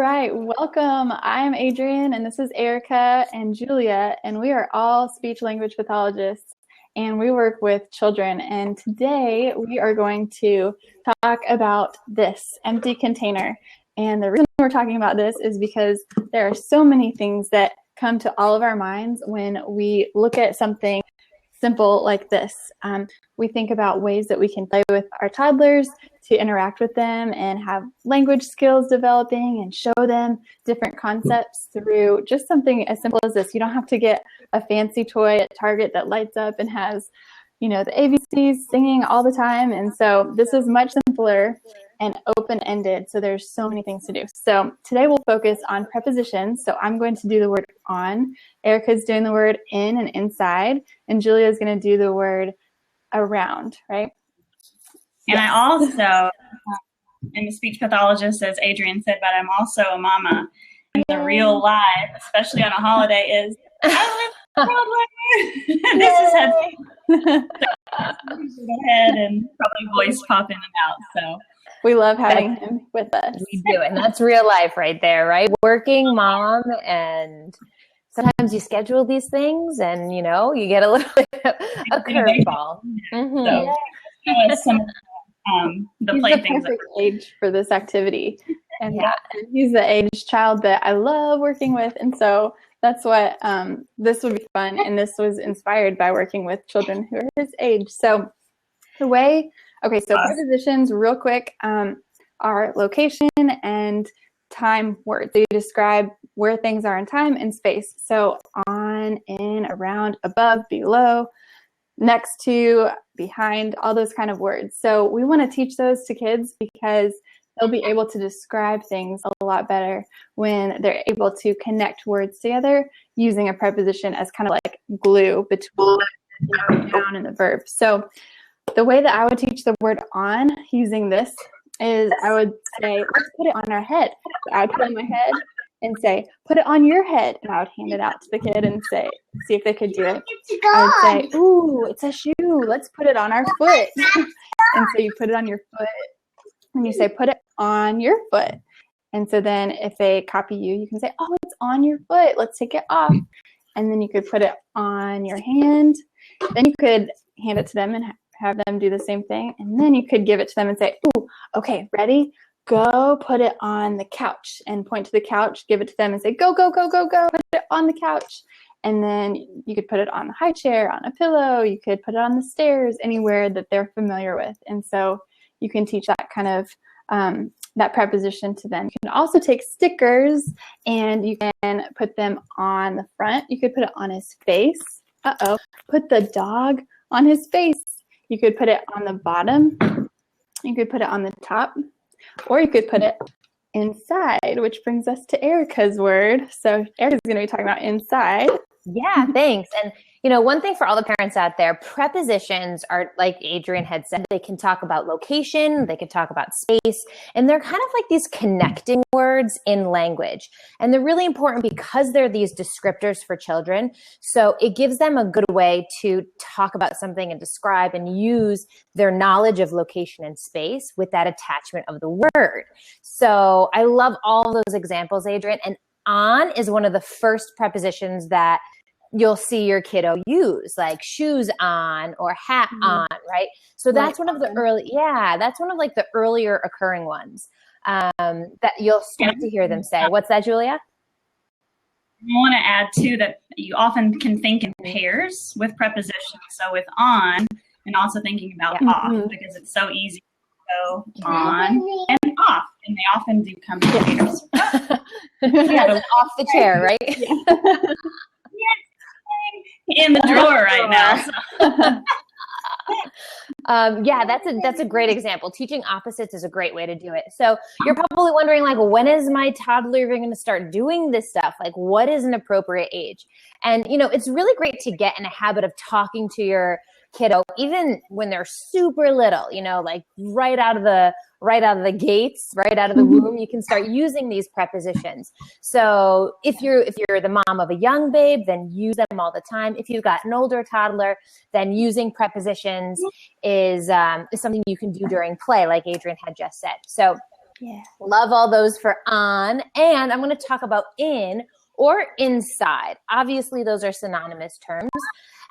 right, welcome. I'm Adrienne, and this is Erika and Julia, and we are all speech-language pathologists, and we work with children. And today we are going to talk about this empty container. And the reason we're talking about this is because there are so many things that come to all of our minds when we look at something simple like this. We think about ways that we can play with our toddlers to interact with them and have language skills developing and show them different concepts through just something as simple as this. You don't have to get a fancy toy at Target that lights up and has, the ABCs singing all the time. And so this is much simpler and open-ended. So there's so many things to do. So today we'll focus on prepositions. So I'm going to do the word on. Erika's doing the word in and inside. And Julia's going to do the word around, right? And I also am a speech pathologist, as Adrienne said, but I'm also a mama. And the real life, especially on a holiday, is I live in Toddler. This is head and probably voice pop in and out. So we love having him with us. We do, and that's real life right there, right? Working mom, and sometimes you schedule these things, and you get a little bit of a curveball. So some the he's playthings. The perfect age for this activity, and he's the age child that I love working with, and so that's what this would be fun. And this was inspired by working with children who are his age. So prepositions, real quick, are location and time words. So you describe where things are in time and space. So on, in, around, above, below, next to, behind, all those kind of words. So we want to teach those to kids because they'll be able to describe things a lot better when they're able to connect words together using a preposition as kind of like glue between the noun and the verb. So the way that I would teach the word on using this is I would say, let's put it on our head. So I would put it on my head and say, put it on your head. And I would hand it out to the kid and say, see if they could do it. I would say, ooh, it's a shoe. Let's put it on our foot. And so you put it on your foot and you say, put it on your foot. And so then if they copy you, you can say, oh, it's on your foot. Let's take it off. And then you could put it on your hand. Then you could hand it to them and have them do the same thing. And then you could give it to them and say, ooh, okay, ready? Go put it on the couch, and point to the couch, give it to them and say, go, go, go, go, go, put it on the couch. And then you could put it on the high chair, on a pillow. You could put it on the stairs, anywhere that they're familiar with. And so you can teach that kind of that preposition to them. You can also take stickers and you can put them on the front. You could put it on his face. Put the dog on his face. You could put it on the bottom. You could put it on the top. Or you could put it inside, which brings us to Erika's word. So Erika's going to be talking about inside. Yeah, thanks. And, one thing for all the parents out there, prepositions are, like Adrienne had said, they can talk about location, they can talk about space, and they're kind of like these connecting words in language. And they're really important because they're these descriptors for children. So it gives them a good way to talk about something and describe and use their knowledge of location and space with that attachment of the word. So I love all those examples, Adrienne. And on is one of the first prepositions that you'll see your kiddo use, like shoes on or hat on, right? So that's one of the earlier occurring ones that you'll start to hear them say. What's that, Julia? I want to add too that you often can think in pairs with prepositions. So with on, and also thinking about off, because it's so easy to go on and off, and they often do come in pairs. That's off the chair, right? In the drawer right now. That's a great example. Teaching opposites is a great way to do it. So you're probably wondering, like, when is my toddler even going to start doing this stuff? Like, what is an appropriate age? And, it's really great to get in a habit of talking to your kiddo, even when they're super little, like right out of the gates, right out of the womb, you can start using these prepositions. So if you're the mom of a young babe, then use them all the time. If you've got an older toddler, then using prepositions is something you can do during play, like Adrienne had just said. So Yeah. Love all those for on. And I'm going to talk about in or inside. Obviously, those are synonymous terms.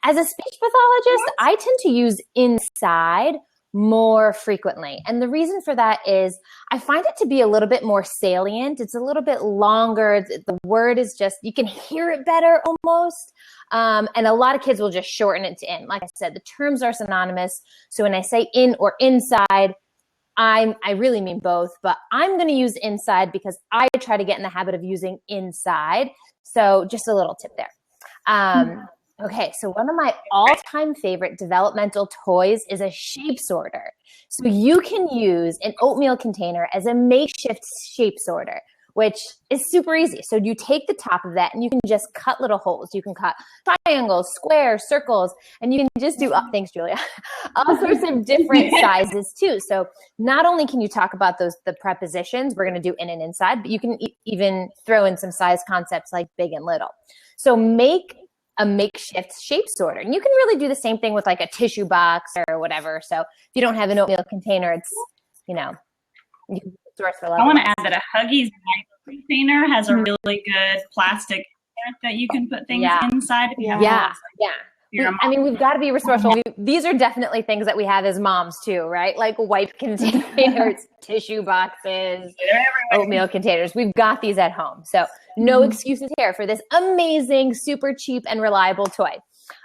As a speech pathologist, I tend to use inside more frequently. And the reason for that is I find it to be a little bit more salient. It's a little bit longer. The word is just, you can hear it better almost. And a lot of kids will just shorten it to in. Like I said, the terms are synonymous. So when I say in or inside, I really mean both, but I'm going to use inside because I try to get in the habit of using inside. So just a little tip there. Okay, so one of my all-time favorite developmental toys is a shape sorter. So you can use an oatmeal container as a makeshift shape sorter, which is super easy. So you take the top of that and you can just cut little holes. You can cut triangles, squares, circles, and you can just do, thanks, Julia, all sorts of different sizes too. So not only can you talk about the prepositions, we're going to do in and inside, but you can even throw in some size concepts like big and little. So make a makeshift shape sorter. And you can really do the same thing with like a tissue box or whatever. So if you don't have an oatmeal container, it's, you can source for love. I want to add that a Huggies container has a really good plastic that you can put things inside. Yeah. We've got to be resourceful. These are definitely things that we have as moms too, right? Like wipe containers, tissue boxes, oatmeal containers. We've got these at home. So no excuses here for this amazing, super cheap and reliable toy.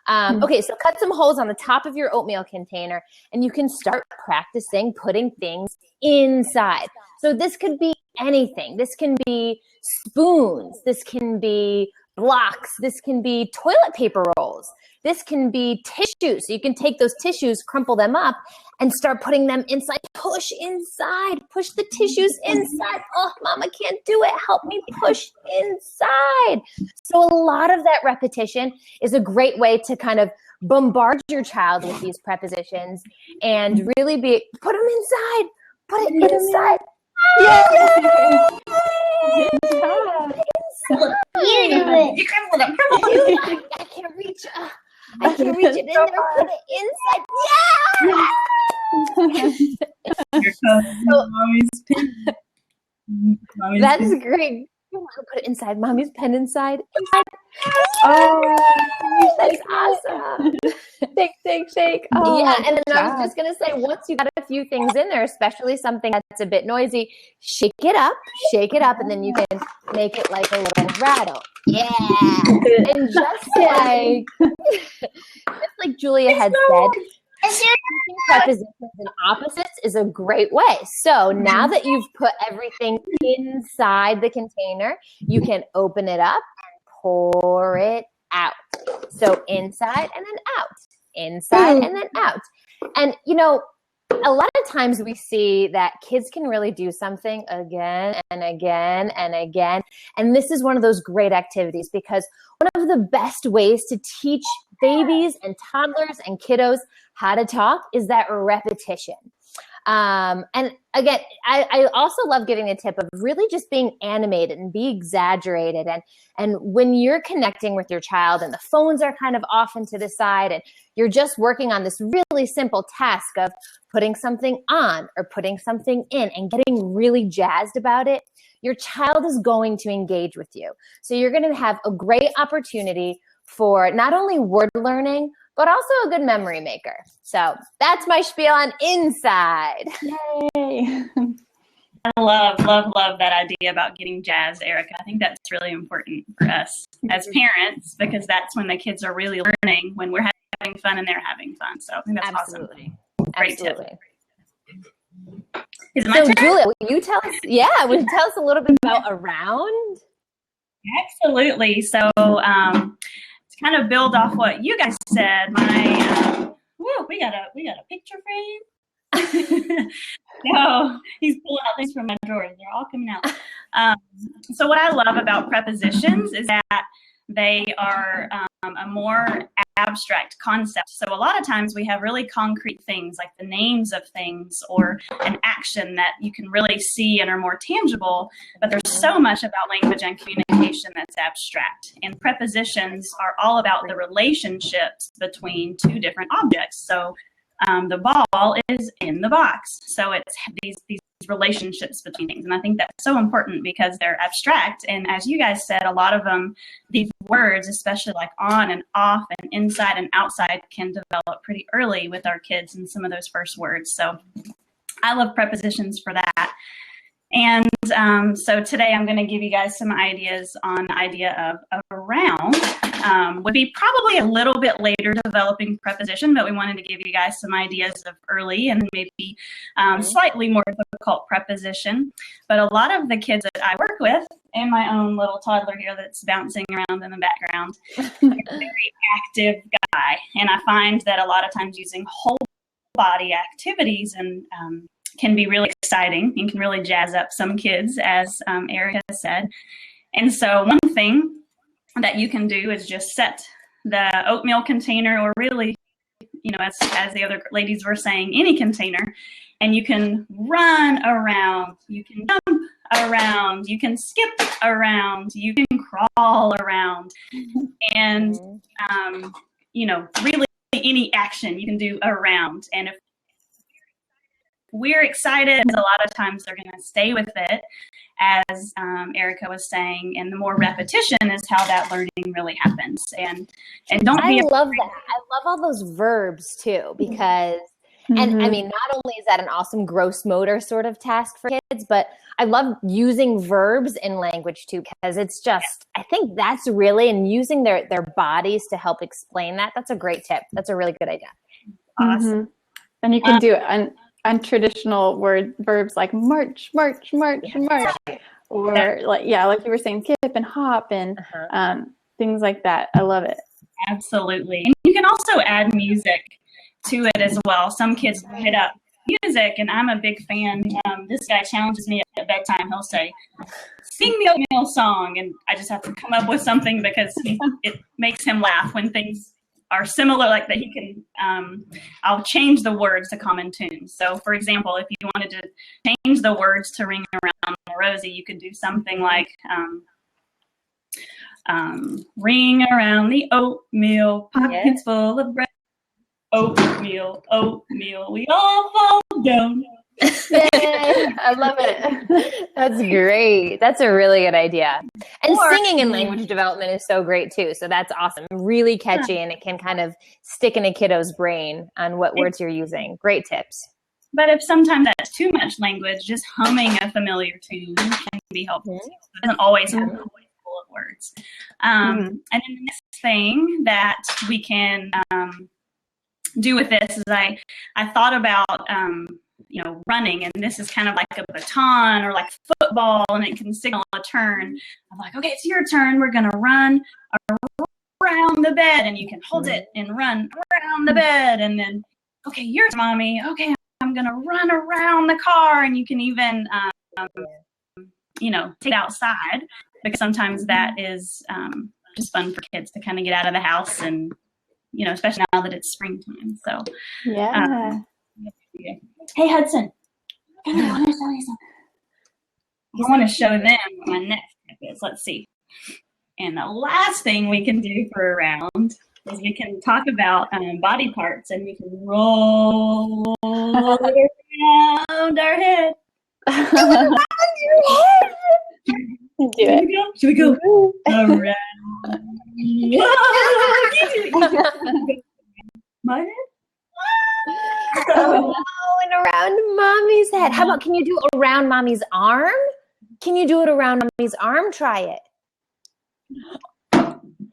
Okay, so cut some holes on the top of your oatmeal container and you can start practicing putting things inside. So this could be anything. This can be spoons. This can be blocks. This can be toilet paper rolls. This can be tissues. So you can take those tissues, crumple them up, and start putting them inside. Push inside. Push the tissues inside. Oh, Mama can't do it. Help me push inside. So a lot of that repetition is a great way to kind of bombard your child with these prepositions and really put them inside. Put it inside. You do it. You crumble them. I can't reach. I can't reach it in there. Put it inside. Yeah. That's great. Put it inside. Mommy's pen inside. Oh, that's awesome. Shake. Oh, yeah, and then I was just going to say, once you got a few things in there, especially something that's a bit noisy, shake it up, and then you can make it like a little rattle. Yeah. And just like Julia had said, using prepositions and opposites is a great way. So now that you've put everything inside the container, you can open it up and pour it out. So inside and then out. Inside and then out. And, a lot of times we see that kids can really do something again and again and again. And this is one of those great activities because one of the best ways to teach babies and toddlers and kiddos how to talk is that repetition. And again, I also love giving the tip of really just being animated and be exaggerated. And when you're connecting with your child and the phones are kind of off and to the side and you're just working on this really simple task of putting something on or putting something in and getting really jazzed about it, your child is going to engage with you. So you're going to have a great opportunity for not only word learning, but also a good memory maker. So that's my spiel on inside. Yay. I love that idea about getting jazzed, Erika. I think that's really important for us as parents because that's when the kids are really learning, when we're having fun and they're having fun. So I think that's Absolutely. Awesome. Great Absolutely. tip. Is it my turn? Julia, will you tell us a little bit about around? Absolutely. So to kind of build off what you guys said, we got a picture frame. So he's pulling out things from my drawers. They're all coming out. So what I love about prepositions is that they are a more abstract concept. So a lot of times we have really concrete things like the names of things or an action that you can really see and are more tangible, but there's so much about language and communication that's abstract. And prepositions are all about the relationships between two different objects. So the ball is in the box. So it's these relationships between things. And I think that's so important because they're abstract. And as you guys said, a lot of them, these words, especially like on and off and inside and outside, can develop pretty early with our kids and some of those first words. So I love prepositions for that. And so today I'm going to give you guys some ideas on the idea of around. Would be probably a little bit later developing preposition, but we wanted to give you guys some ideas of early and maybe slightly more difficult preposition. But a lot of the kids that I work with, and my own little toddler here that's bouncing around in the background, is a very active guy. And I find that a lot of times using whole body activities and can be really exciting and can really jazz up some kids, as Erika said. And so one thing that you can do is just set the oatmeal container, or really, as the other ladies were saying, any container, and you can run around, you can jump around, you can skip around, you can crawl around, and, really any action you can do around. And if we're excited, a lot of times they're going to stay with it, as Erika was saying, and the more repetition is how that learning really happens. And don't be afraid. Love that. I love all those verbs too, because, and I mean, not only is that an awesome gross motor sort of task for kids, but I love using verbs in language too, because it's just, I think that's really, and using their bodies to help explain that. That's a great tip. That's a really good idea. Awesome. And you can do it on untraditional verbs like march, march, march, march, or like you were saying, skip and hop and things like that. I love it. Absolutely. And you can also add music to it as well. Some kids hit up music, and I'm a big fan. This guy challenges me at bedtime. He'll say, sing the oatmeal song, and I just have to come up with something because it makes him laugh when things are similar like that. He can, I'll change the words to common tunes. So for example, if you wanted to change the words to ring around the rosy, you could do something like, ring around the oatmeal, pockets full of bread. Oatmeal, oatmeal, we all fall down. Yay, I love it. That's great. That's a really good idea. And singing in language development is so great too. So that's awesome. Really catchy, and it can kind of stick in a kiddo's brain on what words you're using. Great tips. But if sometimes that's too much language, just humming a familiar tune can be helpful too. So it doesn't always have to be full of words. And then the next thing that we can do with this is I thought about running, and this is kind of like a baton or like football, and it can signal a turn. I'm like, okay, it's your turn. We're going to run around the bed, and you can hold it and run around the bed, and then, okay, your turn, mommy. Okay, I'm going to run around the car, and you can even, take it outside, because sometimes that is just fun for kids to kind of get out of the house, and, especially now that it's springtime. So, yeah. Hey, Hudson, I want to show you something. I want to show them what my next tip is. Let's see. And the last thing we can do for around is we can talk about body parts, and we can roll it around our head. Around your head. Do it. Should we go around? My head? Oh, and around mommy's head. How about, can you do around mommy's arm? Can you do it around mommy's arm? Try it.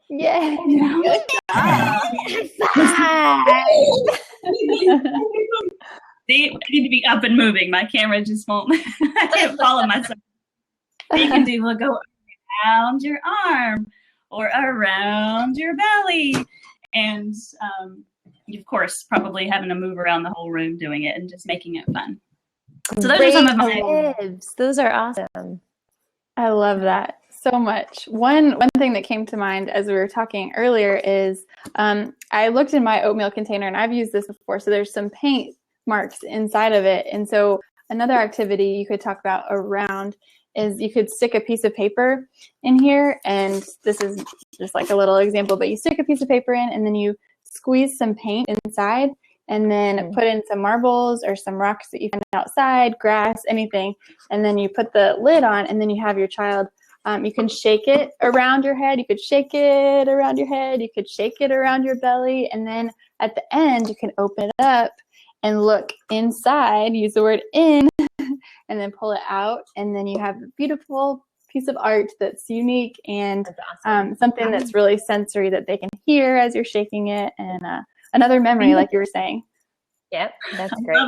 Yeah. Good job. See, I need to be up and moving. My camera just won't. I can't follow myself. We'll go around your arm or around your belly. And of course, probably having to move around the whole room doing it and just making it fun. So those are some of my tips. Those are awesome. I love that so much. One thing that came to mind as we were talking earlier is I looked in my oatmeal container, and I've used this before. So there's some paint marks inside of it. And so another activity you could talk about around is you could stick a piece of paper in here. And this is just like a little example, but you stick a piece of paper in, and then you squeeze some paint inside, and then put in some marbles or some rocks that you find outside, grass, anything. And then you put the lid on, and then you have your child. You can shake it around your head. You could shake it around your head. You could shake it around your belly. And then at the end, you can open it up and look inside, use the word in, and then pull it out. And then you have a beautiful piece of art that's unique and something that's really sensory that they can hear as you're shaking it. And another memory, like you were saying. Yep, that's great.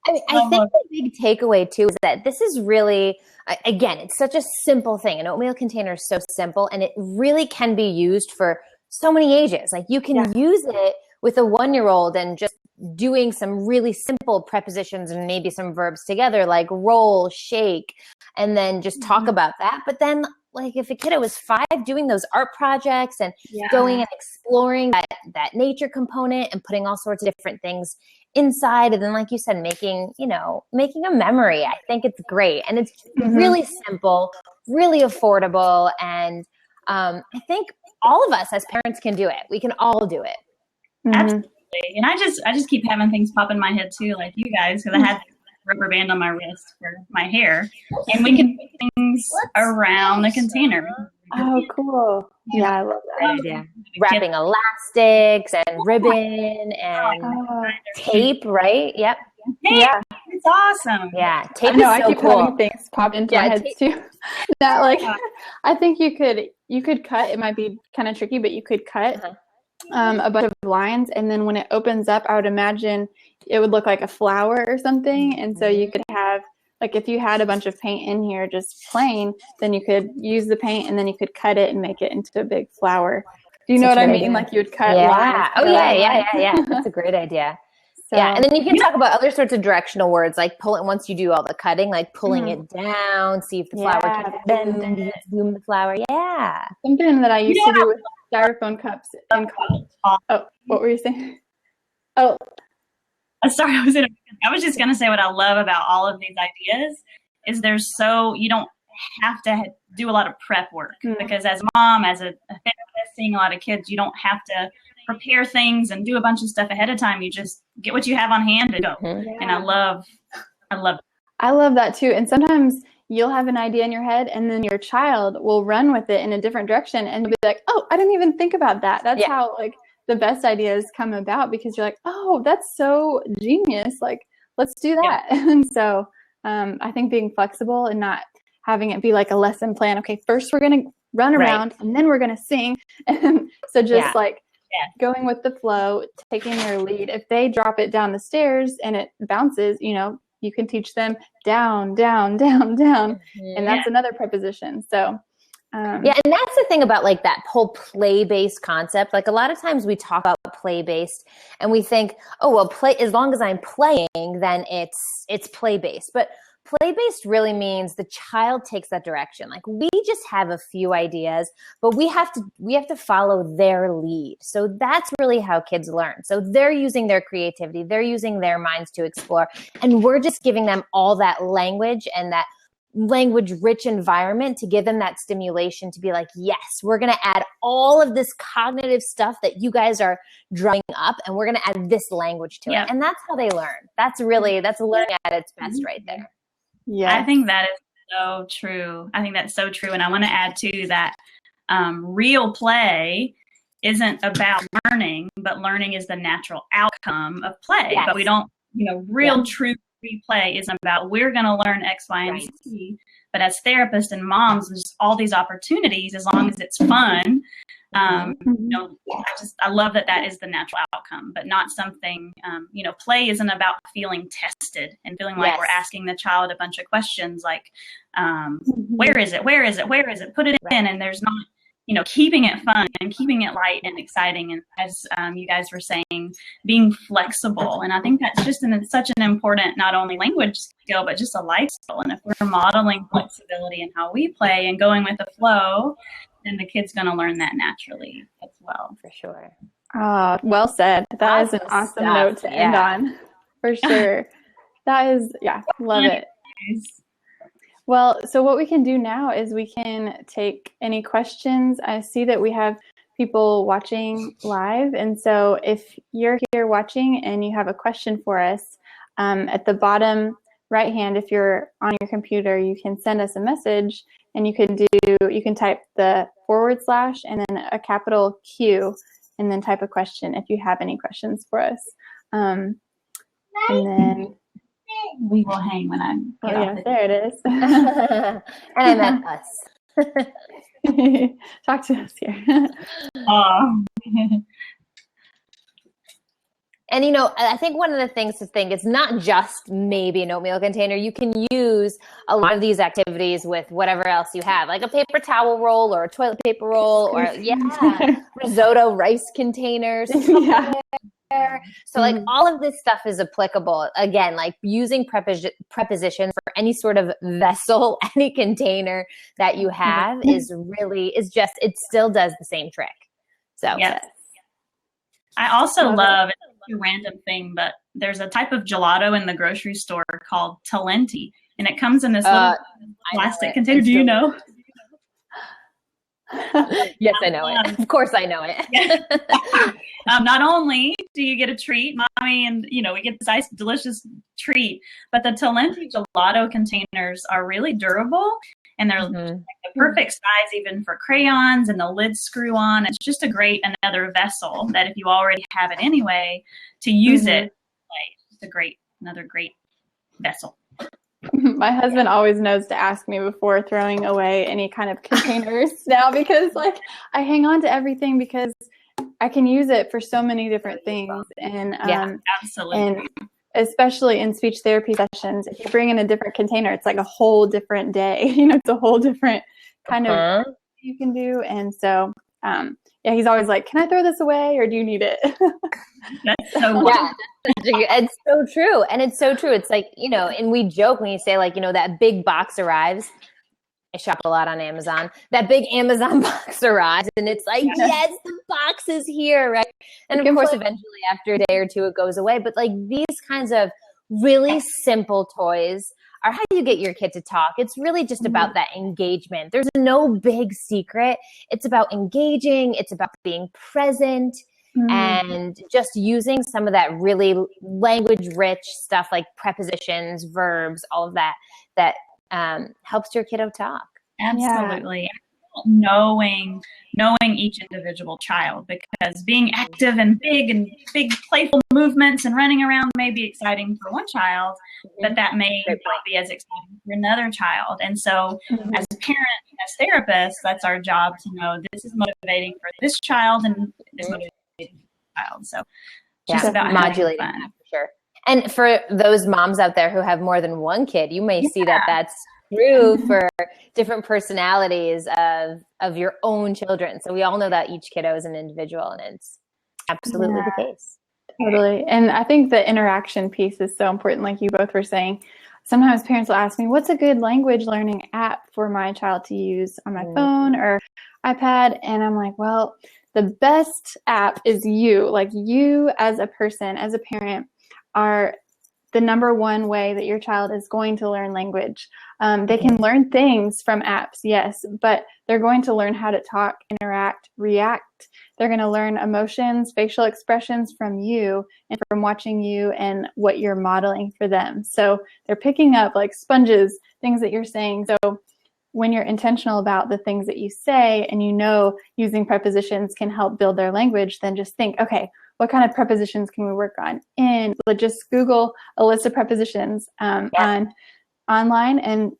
I think the big takeaway too is that this is really, again, it's such a simple thing. An oatmeal container is so simple, and it really can be used for so many ages. Like you can use it with a 1-year-old and just doing some really simple prepositions and maybe some verbs together, like roll, shake, and then just talk about that. But then, like if a kiddo was 5, doing those art projects and going and exploring that nature component and putting all sorts of different things inside, and then like you said, making a memory. I think it's great, and it's really simple, really affordable, and I think all of us as parents can do it. We can all do it. Absolutely. And I just keep having things pop in my head too, like you guys, because I had rubber band on my wrist for my hair, and we can put things around the container. Oh, cool. Yeah, I love that idea. Wrapping elastics and ribbon and tape, right? Yep. Yeah. It's awesome. Yeah. Tape I is so keep cool. having things pop into my head too. That I think you could cut, it might be kind of tricky, but you could cut a bunch of lines, and then when it opens up, I would imagine it would look like a flower or something. And so you could have, like if you had a bunch of paint in here just plain, then you could use the paint and then you could cut it and make it into a big flower. Do you know what I mean? Like you would cut lines. Oh yeah. That's a great idea. So, and then you can talk about other sorts of directional words, like pulling, once you do all the cutting, like pulling it down, see if the flower can bend, bloom the flower. Yeah. Something that I used to do with styrofoam cups in college. Oh, what were you saying? Oh, sorry, I was just going to say what I love about all of these ideas is you don't have to do a lot of prep work, because as mom, as a therapist, seeing a lot of kids, you don't have to prepare things and do a bunch of stuff ahead of time. You just get what you have on hand and go. And I love that too. And sometimes you'll have an idea in your head, and then your child will run with it in a different direction, and you'll be like, oh, I didn't even think about that. That's how the best ideas come about, because you're like, oh, that's so genius. Like, let's do that. And so I think being flexible and not having it be like a lesson plan. Okay, first we're going to run around and then we're going to sing. And so just going with the flow, taking their lead. If they drop it down the stairs and it bounces, you can teach them down, down, down, down. And that's another preposition. So and that's the thing about like that whole play-based concept. Like a lot of times we talk about play-based and we think, oh, well, play, as long as I'm playing, then it's play-based. But play-based really means the child takes that direction. Like we just have a few ideas, but we have to follow their lead. So that's really how kids learn. So they're using their creativity, they're using their minds to explore, and we're just giving them all that language and that language-rich environment to give them that stimulation to be like, yes, we're going to add all of this cognitive stuff that you guys are drumming up, and we're going to add this language to it. And that's how they learn. That's learning at its best right there. Yeah, I think that is so true. And I want to add too that real play isn't about learning, but learning is the natural outcome of play. But we don't, true play isn't about we're going to learn X, Y, and Z. But as therapists and moms, there's all these opportunities as long as it's fun. I love that is the natural outcome, but not something, play isn't about feeling tested and feeling like we're asking the child a bunch of questions like, where is it? Where is it? Where is it? Put it in. And there's not, keeping it fun and keeping it light and exciting. And as you guys were saying, being flexible. And I think that's just such an important, not only language skill, but just a life skill. And if we're modeling flexibility in how we play and going with the flow, then the kid's going to learn that naturally as well. For sure. Oh, well said. That is an awesome note to end on. For sure. That is, love it. Well, so what we can do now is we can take any questions. I see that we have people watching live. And so if you're here watching and you have a question for us, at the bottom right hand, if you're on your computer, you can send us a message, and you can type the / and then a capital Q, and then type a question if you have any questions for us. And then we will hang when I get off. Yeah, there it is. And I meant us. Talk to us here. And, I think one of the things to think is not just maybe an oatmeal container. You can use a lot of these activities with whatever else you have, like a paper towel roll or a toilet paper roll or, risotto rice containers. So like all of this stuff is applicable. Again, like using prepositions for any sort of vessel, any container that you have it still does the same trick. So yes. I also love, it's a random thing, but there's a type of gelato in the grocery store called Talenti, and it comes in this little plastic container. Do you know? Yes, I know it. Of course I know it. Not only do you get a treat, mommy, and we get this nice, delicious treat, but the Talenti gelato containers are really durable, and they're like the perfect size even for crayons, and the lids screw on. It's just another vessel that if you already have it anyway, to use it, it's another great vessel. My husband always knows to ask me before throwing away any kind of containers now, because I hang on to everything because I can use it for so many different things. And absolutely. And especially in speech therapy sessions, if you bring in a different container, it's like a whole different day. It's a whole different kind of you can do. And so, he's always like, "Can I throw this away, or do you need it?" That's so it's so true. And it's so true. It's like, and we joke when you say that big box arrives. I shop a lot on Amazon. That big Amazon box arrives, and it's like, yes, the box is here, right? And of course, eventually after a day or two, it goes away. But these kinds of really simple toys are how you get your kid to talk. It's really just about that engagement. There's no big secret. It's about engaging. It's about being present and just using some of that really language-rich stuff like prepositions, verbs, all of that helps your kiddo talk. Absolutely. Knowing each individual child, because being active and big playful movements and running around may be exciting for one child, but that may not be as exciting for another child. And so as a parent, as therapists, that's our job to know this is motivating for this child and this is motivating for this child. So just about modulating that for sure. And for those moms out there who have more than one kid, you may see that that's true for different personalities of your own children. So we all know that each kiddo is an individual, and it's absolutely the case. Totally. And I think the interaction piece is so important, like you both were saying. Sometimes parents will ask me, what's a good language learning app for my child to use on my phone or iPad? And I'm like, well, the best app is you. Like, you as a person, as a parent, are the number one way that your child is going to learn language. They can learn things from apps, yes, but they're going to learn how to talk, interact, react. They're going to learn emotions, facial expressions from you and from watching you and what you're modeling for them. So they're picking up like sponges, things that you're saying. So when you're intentional about the things that you say and using prepositions can help build their language, then just think, okay, what kind of prepositions can we work on? And just Google a list of prepositions online and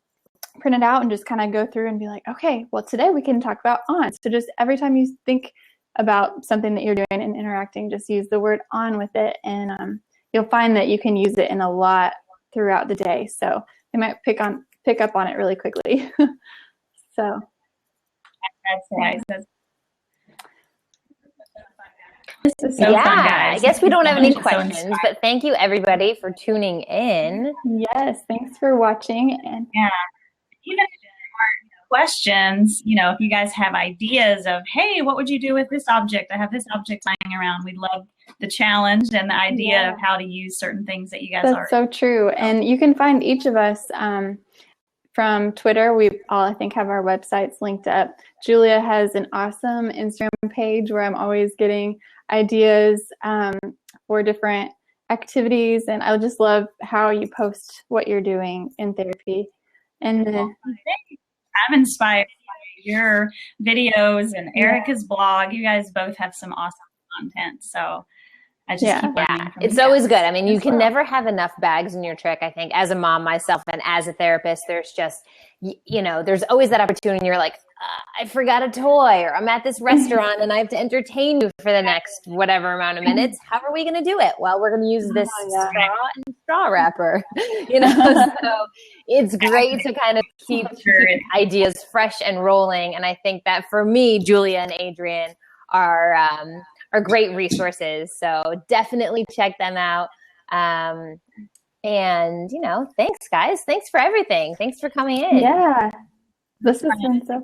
print it out and just kind of go through and be like, okay, well, today we can talk about on. So just every time you think about something that you're doing and interacting, just use the word on with it. And you'll find that you can use it in a lot throughout the day. So they might pick up on it really quickly. So that's nice. This is so fun, guys. I guess we don't have any questions, but thank you everybody for tuning in. Yes, thanks for watching. And even if there aren't questions, if you guys have ideas of, hey, what would you do with this object? I have this object lying around. We'd love the challenge and the idea of how to use certain things that you guys are. That's so true. And you can find each of us from Twitter. We all, I think, have our websites linked up. Julia has an awesome Instagram page where I'm always getting ideas for different activities, and I just love how you post what you're doing in therapy. And then I'm inspired by your videos and Erika's blog. You guys both have some awesome content, so I just keep learning from it's you always guys. good. I mean, you can never have enough bags in your trick. I think as a mom myself and as a therapist, there's just, there's always that opportunity. You're like, I forgot a toy, or I'm at this restaurant and I have to entertain you for the next whatever amount of minutes. How are we going to do it? Well, we're going to use this straw and straw wrapper, so it's great to kind of keep ideas fresh and rolling. And I think that for me, Julia and Adrienne are great resources. So definitely check them out. And, thanks guys. Thanks for everything. Thanks for coming in. Yeah, this has been so